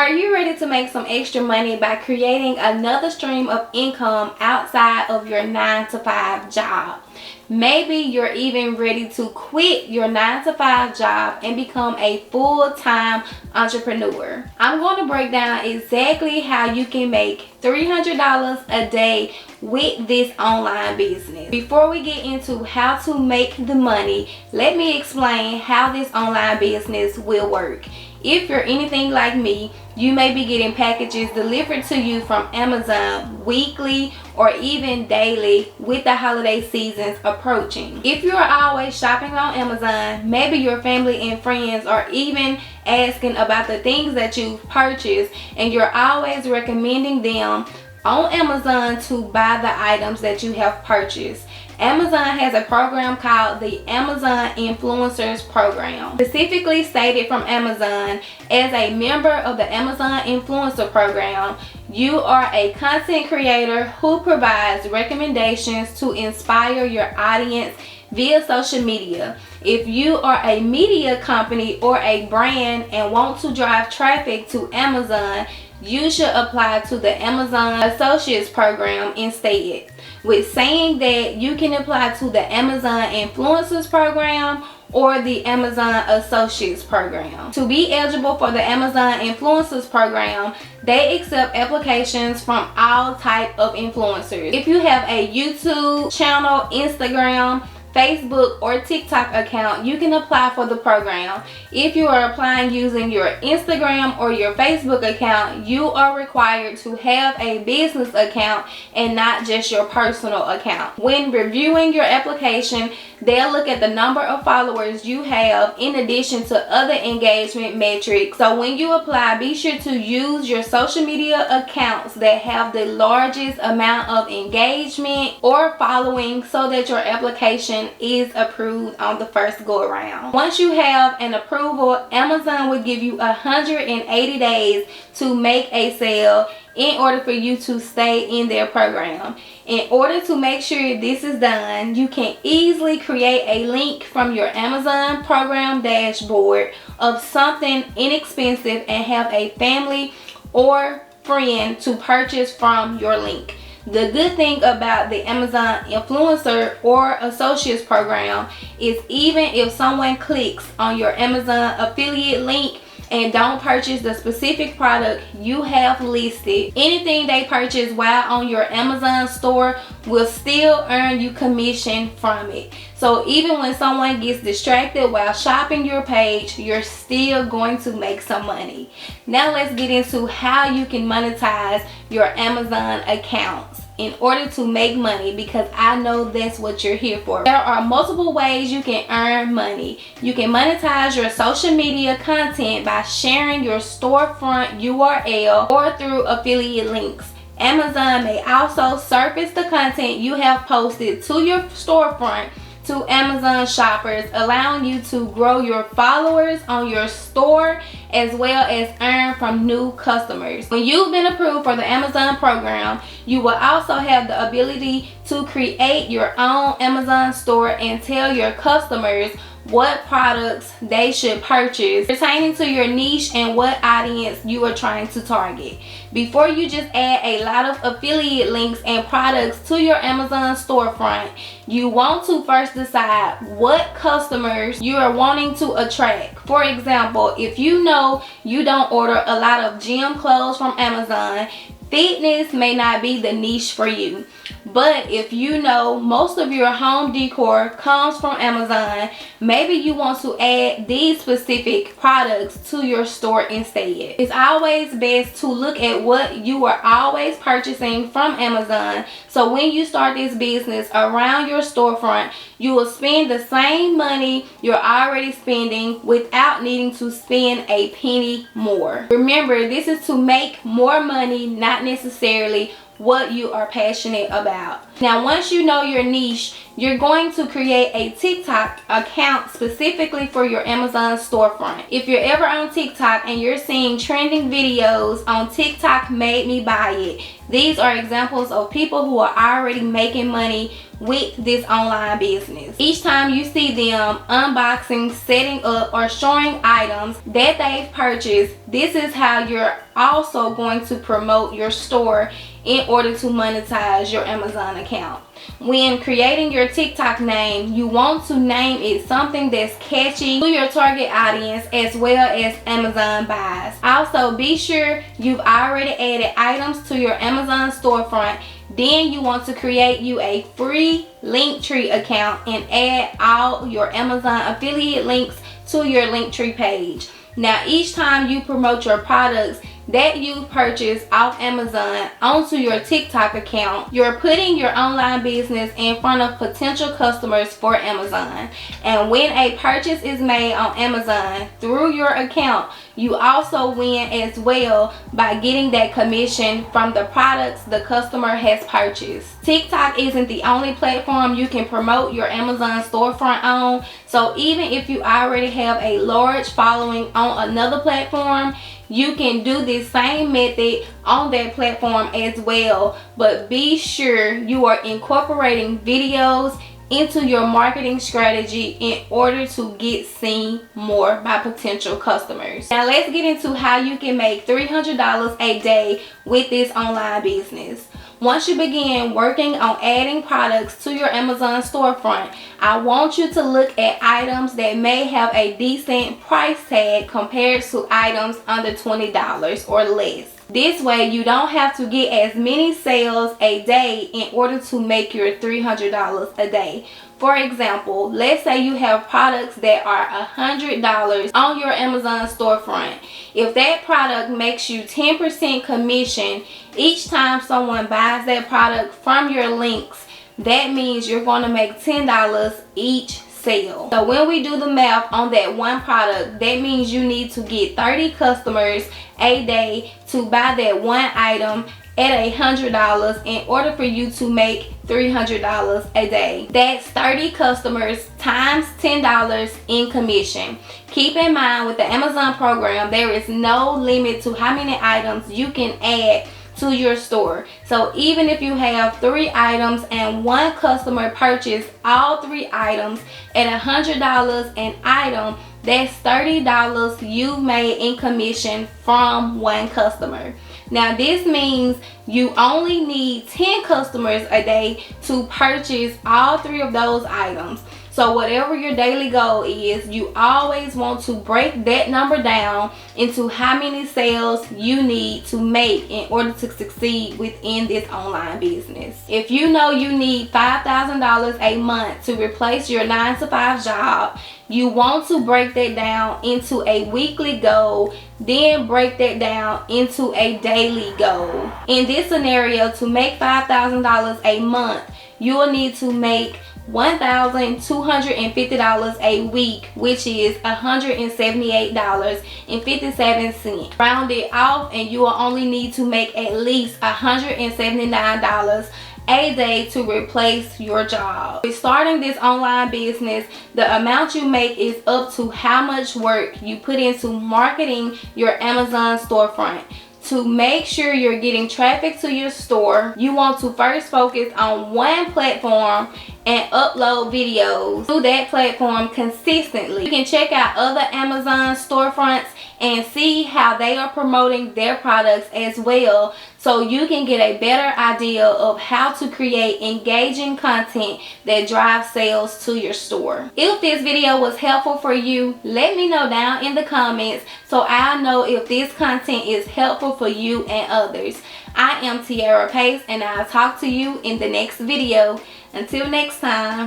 Are you ready to make some extra money by creating another stream of income outside of your 9-to-5 job? Maybe you're even ready to quit your 9-to-5 job and become a full-time entrepreneur. I'm going to break down exactly how you can make $300 a day with this online business. Before we get into how to make the money, let me explain how this online business will work. If you're anything like me, you may be getting packages delivered to you from Amazon weekly or even daily with the holiday seasons approaching. If you're always shopping on Amazon, maybe your family and friends are even asking about the things that you've purchased, and you're always recommending them on Amazon to buy the items that you have purchased. Amazon has a program called the Amazon Influencers Program. Specifically stated from Amazon, as a member of the Amazon Influencer Program, you are a content creator who provides recommendations to inspire your audience via social media. If you are a media company or a brand and want to drive traffic to Amazon, you should apply to the Amazon Associates Program instead. With saying that, you can apply to the Amazon Influencers Program or the Amazon Associates Program. To be eligible for the Amazon Influencers Program, they accept applications from all type of influencers. If you have a YouTube channel, Instagram, Facebook, or TikTok account, you can apply for the program. If you are applying using your Instagram or your Facebook account, you are required to have a business account and not just your personal account. When reviewing your application, they'll look at the number of followers you have in addition to other engagement metrics. So when you apply, be sure to use your social media accounts that have the largest amount of engagement or following so that your application is approved on the first go around. Once you have an approval, Amazon will give you 180 days to make a sale in order for you to stay in their program. In order to make sure this is done, you can easily create a link from your Amazon program dashboard of something inexpensive and have a family or friend to purchase from your link. The good thing about the Amazon Influencer or Associates Program is even if someone clicks on your Amazon affiliate link and don't purchase the specific product you have listed, anything they purchase while on your Amazon store will still earn you commission from it. So even when someone gets distracted while shopping your page, you're still going to make some money. Now let's get into how you can monetize your Amazon accounts in order to make money, because I know that's what you're here for. There are multiple ways you can earn money. You can monetize your social media content by sharing your storefront URL or through affiliate links. Amazon may also surface the content you have posted to your storefront to Amazon shoppers, allowing you to grow your followers on your store as well as earn from new customers. When you've been approved for the Amazon program, you will also have the ability to create your own Amazon store and tell your customers what products they should purchase pertaining to your niche and what audience you are trying to target. Before you just add a lot of affiliate links and products to your Amazon storefront, you want to first decide what customers you are wanting to attract. For example, if you know you don't order a lot of gym clothes from Amazon, fitness may not be the niche for you. But if you know most of your home decor comes from Amazon, maybe you want to add these specific products to your store instead. It's always best to look at what you are always purchasing from Amazon, so when you start this business around your storefront, you will spend the same money you're already spending without needing to spend a penny more. Remember, this is to make more money, not necessarily what you are passionate about. Now, once you know your niche, you're going to create a TikTok account specifically for your Amazon storefront. If you're ever on TikTok and you're seeing trending videos on TikTok made me buy it, these are examples of people who are already making money with this online business. Each time you see them unboxing, setting up, or showing items that they've purchased, this is how you're also going to promote your store in order to monetize your Amazon account. When creating your TikTok name, you want to name it something that's catchy to your target audience as well as Amazon buys. Also, be sure you've already added items to your Amazon storefront. Then you want to create you a free Linktree account and add all your Amazon affiliate links to your Linktree page. Now, each time you promote your products that you purchase off Amazon onto your TikTok account, you're putting your online business in front of potential customers for Amazon. And when a purchase is made on Amazon through your account, you also win as well by getting that commission from the products the customer has purchased. TikTok isn't the only platform you can promote your Amazon storefront on, so even if you already have a large following on another platform, you can do this same method on that platform as well, but be sure you are incorporating videos into your marketing strategy in order to get seen more by potential customers. Now let's get into how you can make $300 a day with this online business. Once you begin working on adding products to your Amazon storefront, I want you to look at items that may have a decent price tag compared to items under $20 or less. This way you don't have to get as many sales a day in order to make your $300 a day. For example, let's say you have products that are $100 on your Amazon storefront. If that product makes you 10% commission each time someone buys that product from your links, that means you're going to make $10 each sale. So when we do the math on that one product, that means you need to get 30 customers a day to buy that one item at $100 in order for you to make $300 a day. That's 30 customers times $10 in commission. Keep in mind, with the Amazon program, there is no limit to how many items you can add to your store. So even if you have 3 items and one customer purchased all 3 items at $100 an item, that's $30 you made in commission from one customer. Now this means you only need 10 customers a day to purchase all 3 of those items. So whatever your daily goal is, you always want to break that number down into how many sales you need to make in order to succeed within this online business. If you know you need $5,000 a month to replace your 9-to-5 job, you want to break that down into a weekly goal, then break that down into a daily goal. In this scenario, to make $5,000 a month, you will need to make $1,250 a week, which is $178.57. Round it off and you will only need to make at least $179 a day to replace your job. With starting this online business, the amount you make is up to how much work you put into marketing your Amazon storefront. To make sure you're getting traffic to your store, you want to first focus on one platform and upload videos to that platform consistently. You can check out other Amazon storefronts and see how they are promoting their products as well, so you can get a better idea of how to create engaging content that drives sales to your store. If this video was helpful for you, let me know down in the comments so I'll know if this content is helpful for you and others. I am Tiara Pace and I'll talk to you in the next video. Until next time.